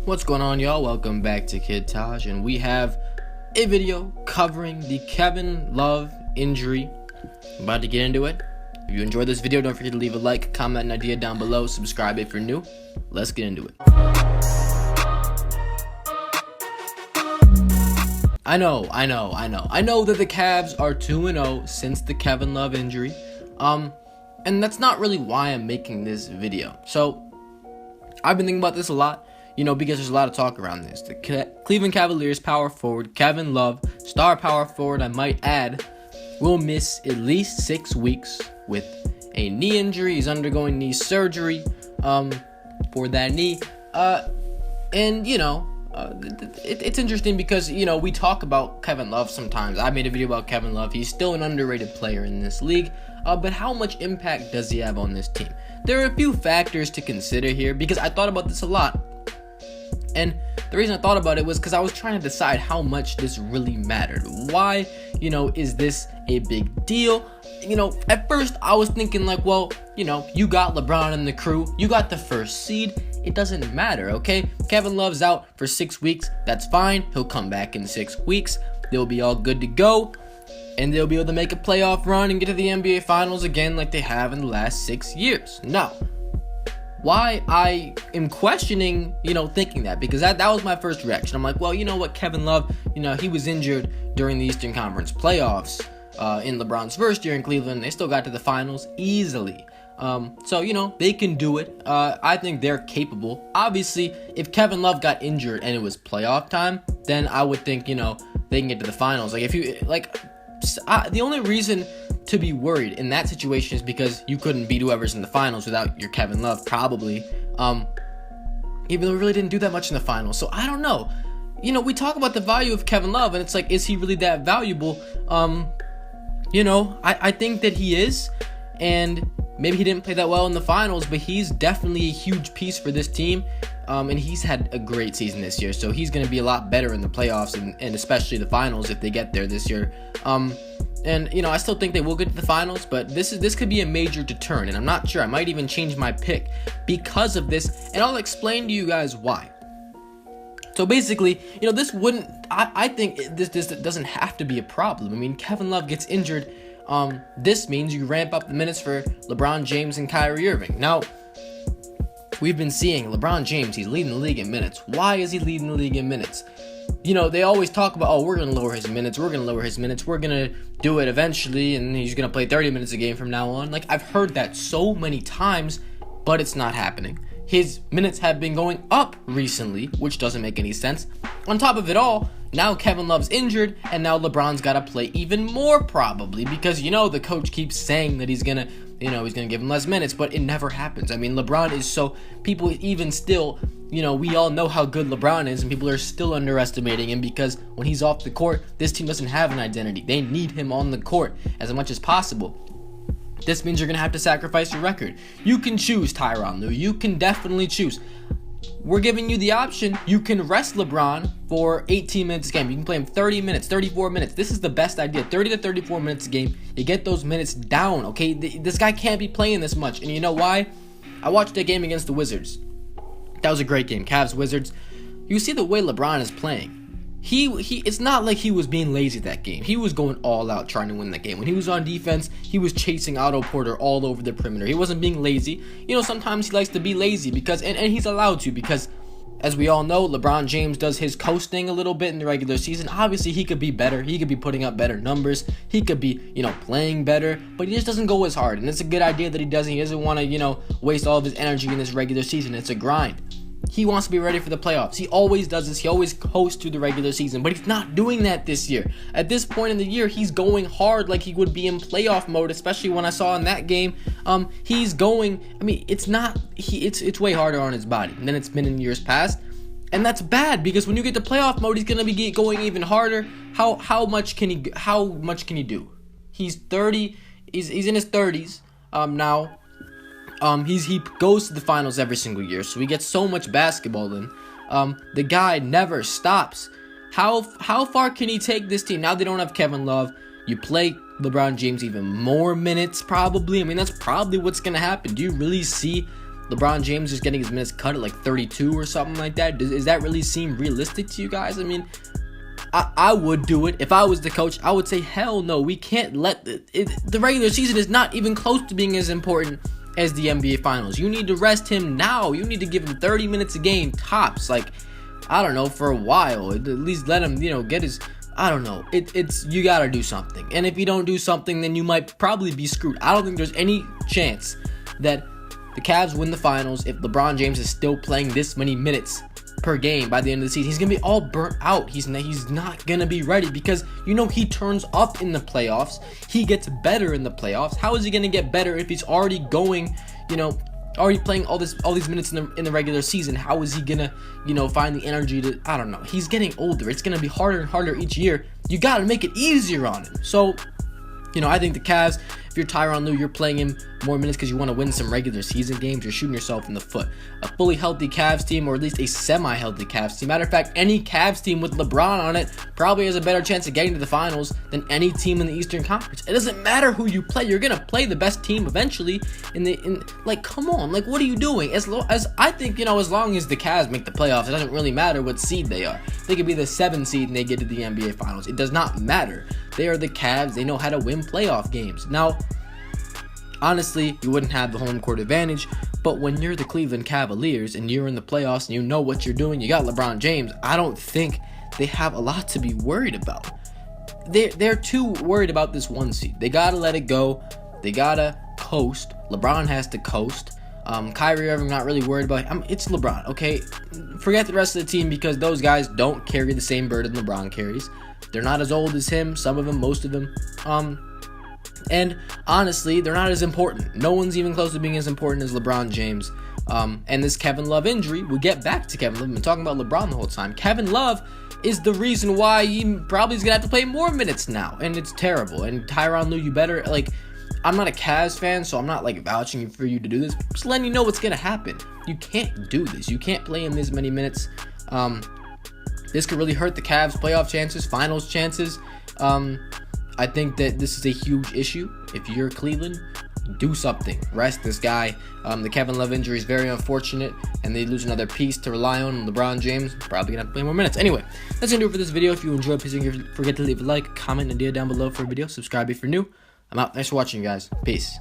What's going on, y'all? Welcome back to Kid Taj, and we have a video covering the Kevin Love injury. I'm about to get into it. If you enjoyed this video, don't forget to leave a like, comment an idea down below, subscribe if you're new. Let's get into it. I know that the Cavs are 2-0 since the Kevin Love injury. And that's not really why I'm making this video. So, I've been thinking about this a lot, because there's a lot of talk around this. The Cleveland Cavaliers power forward, Kevin Love, star power forward, I might add, will miss at least 6 weeks with a knee injury. He's undergoing knee surgery for that knee. It's interesting because, we talk about Kevin Love sometimes. I made a video about Kevin Love. He's still an underrated player in this league. But how much impact does he have on this team? There are a few factors to consider here because I thought about this a lot. And the reason I thought about it was because I was trying to decide how much this really mattered. Why, is this a big deal? At first I was thinking like, well, you got LeBron and the crew. You got the first seed. It doesn't matter, okay? Kevin Love's out for 6 weeks. That's fine. He'll come back in 6 weeks. They'll be all good to go. And they'll be able to make a playoff run and get to the NBA Finals again like they have in the last 6 years. Now, why I am questioning, thinking that, because that was my first reaction. I'm like, well, you know what, Kevin Love, he was injured during the Eastern Conference playoffs in LeBron's first year in Cleveland. They still got to the Finals easily. So, they can do it. I think they're capable. Obviously, if Kevin Love got injured and it was playoff time, then I would think, they can get to the Finals. The only reason to be worried in that situation is because you couldn't beat whoever's in the Finals without your Kevin Love, probably. Even though we really didn't do that much in the Finals. So, I don't know. We talk about the value of Kevin Love, and it's like, is he really that valuable? I think that he is, and maybe he didn't play that well in the Finals, but he's definitely a huge piece for this team, and he's had a great season this year, so he's going to be a lot better in the playoffs and especially the Finals if they get there this year. I still think they will get to the Finals, but this could be a major deterrent, and I'm not sure. I might even change my pick because of this, and I'll explain to you guys why. So basically, this wouldn't. I think this doesn't have to be a problem. I mean, Kevin Love gets injured. This means you ramp up the minutes for LeBron James and Kyrie Irving. Now, we've been seeing LeBron James, he's leading the league in minutes. Why is he leading the league in minutes? They always talk about, we're going to lower his minutes, we're going to do it eventually, and he's going to play 30 minutes a game from now on. Like, I've heard that so many times, but it's not happening. His minutes have been going up recently, which doesn't make any sense. On top of it all, now Kevin Love's injured, and now LeBron's got to play even more probably because, the coach keeps saying that he's going to give him less minutes, but it never happens. I mean, LeBron is so, people even still, we all know how good LeBron is, and people are still underestimating him because when he's off the court, this team doesn't have an identity. They need him on the court as much as possible. This means you're going to have to sacrifice your record. You can choose Tyronn Lue. You can definitely choose. We're giving you the option. You can rest LeBron for 18 minutes a game. You can play him 30 minutes, 34 minutes. This is the best idea. 30 to 34 minutes a game. You get those minutes down, okay? This guy can't be playing this much. And you know why? I watched that game against the Wizards. That was a great game. Cavs, Wizards. You see the way LeBron is playing. It's not like he was being lazy that game. He was going all out trying to win that game. When he was on defense, he was chasing Otto Porter all over the perimeter. He wasn't being lazy. Sometimes he likes to be lazy because, and he's allowed to because, as we all know, LeBron James does his coasting a little bit in the regular season. Obviously, he could be better. He could be putting up better numbers. He could be, playing better, but he just doesn't go as hard. And it's a good idea that he doesn't. He doesn't want to, waste all of his energy in this regular season. It's a grind. He wants to be ready for the playoffs. He always does this. He always coasts through the regular season, but he's not doing that this year. At this point in the year, he's going hard like he would be in playoff mode, especially when I saw in that game. He's going, it's way harder on his body than it's been in years past. And that's bad because when you get to playoff mode, he's going to be going even harder. How much can he do? He's 30. He's in his 30s now. He goes to the Finals every single year, so he gets so much basketball in. The guy never stops. How far can he take this team? Now they don't have Kevin Love. You play LeBron James even more minutes, probably. That's probably what's going to happen. Do you really see LeBron James is getting his minutes cut at like 32 or something like that. Does that really seem realistic to you guys? I mean, I would do it. If I was the coach, I would say, hell no, we can't let the regular season is not even close to being as important as the NBA Finals. You need to rest him now. You need to give him 30 minutes a game tops. Like, I don't know, for a while. At least let him, get his, I don't know. It's you got to do something. And if you don't do something, then you might probably be screwed. I don't think there's any chance that the Cavs win the finals if LeBron James is still playing this many minutes per game by the end of the season. He's gonna be all burnt out. He's not gonna be ready because he turns up in the playoffs. He gets better in the playoffs. How is he gonna get better if he's already going, already playing all these minutes in the regular season? How is he gonna, find the energy to? I don't know. He's getting older. It's gonna be harder and harder each year. You gotta make it easier on him. So, I think the Cavs, if you're Tyronn Lue, you're playing him more minutes because you want to win some regular season games. You're shooting yourself in the foot. A fully healthy Cavs team, or at least a semi-healthy Cavs team. Matter of fact, any Cavs team with LeBron on it probably has a better chance of getting to the finals than any team in the Eastern Conference. It doesn't matter who you play. You're gonna play the best team eventually. Come on, what are you doing? As long as the Cavs make the playoffs, it doesn't really matter what seed they are. They could be the 7th seed and they get to the NBA Finals. It does not matter. They are the Cavs. They know how to win playoff games. Now, honestly, you wouldn't have the home court advantage, but when you're the Cleveland Cavaliers and you're in the playoffs and you know what you're doing, you got LeBron James, I don't think they have a lot to be worried about. They're too worried about this 1 seed. They gotta let it go. They gotta coast. LeBron has to coast. Kyrie Irving, not really worried about him. It's LeBron, okay? Forget the rest of the team because those guys don't carry the same burden LeBron carries. They're not as old as him, some of them, most of them. And honestly, they're not as important. No one's even close to being as important as LeBron James. And this Kevin Love injury, we get back to Kevin Love. I've been talking about LeBron the whole time. Kevin Love is the reason why he probably is going to have to play more minutes now. And it's terrible. And Tyronn Lue, you better, I'm not a Cavs fan, so I'm not, vouching for you to do this. I'm just letting you know what's going to happen. You can't do this. You can't play him this many minutes. This could really hurt the Cavs' playoff chances, finals chances. I think that this is a huge issue. If you're Cleveland, do something. Rest this guy. The Kevin Love injury is very unfortunate, and they lose another piece to rely on. LeBron James probably gonna have to play more minutes. Anyway, that's gonna do it for this video. If you enjoyed, please don't forget to leave a like, comment, and idea down below for a video. Subscribe if you're new. I'm out. Thanks for watching, guys. Peace.